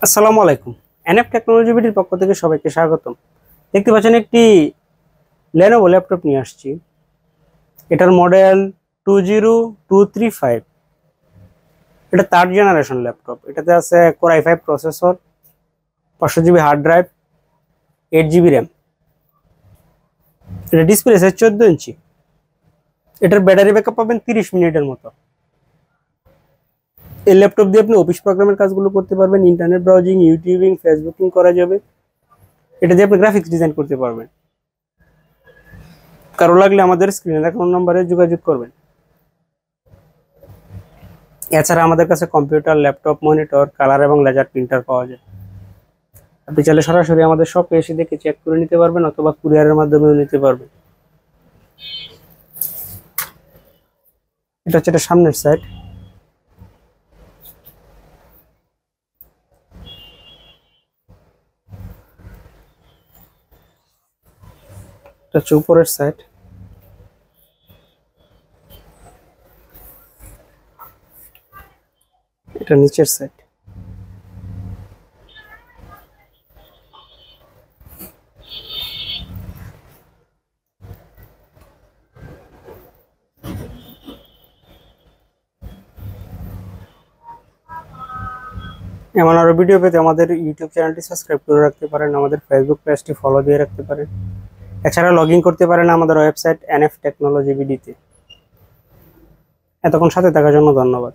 আসসালামু আলাইকুম। NF technology বিডির পক্ষ থেকে সবাইকে স্বাগতম। দেখতে পাচ্ছেন একটি Lenovo ল্যাপটপ নিয়ে আসছি। এটার মডেল 20235। এটা 3rd জেনারেশন ল্যাপটপ। এটাতে আছে Core i5 processor, 500 GB hard drive, 8 GB RAM. এটা ডিসপ্লে সাইজ 14 ইঞ্চি। এটার ব্যাটারি ব্যাকআপ পাবেন 30 মিনিটের মতো। এই ল্যাপটপ দিয়ে আপনি অফিস প্রোগ্রামের কাজগুলো করতে পারবেন, ইন্টারনেট ব্রাউজিং, ইউটিউবিং, ফেসবুকিং করা যাবে। এটা দিয়ে আপনি গ্রাফিক্স ডিজাইন করতে পারবেন। কারো লাগলে আমাদের স্ক্রিনে দেখানো নম্বরে যোগাযোগ করবেন। এছাড়া আমাদের কাছে কম্পিউটার, ল্যাপটপ, মনিটর, কালার এবং লেজার প্রিন্টার পাওয়া যায়। আপনি চাইলে সরাসরি আমাদের শপে এসে দেখে চেক করে নিতে পারবেন অথবা কুরিয়ারের মাধ্যমেও নিতে পারবেন। এটা হচ্ছে এটা সামনের সাইড। এটা হচ্ছে উপরের সাইড। এটা নিচের সাইড। এমন আরো ভিডিও পেতে আমাদের ইউটিউব চ্যানেলটি সাবস্ক্রাইব করে রাখতে পারেন, আমাদের ফেসবুক পেজটি ফলো দিয়ে রাখতে পারেন। এছাড়া লগ ইন করতে পারেন আমাদের ওয়েবসাইট NF টেকনোলজি বিডিতে। এতক্ষণ সাথে থাকার জন্য ধন্যবাদ।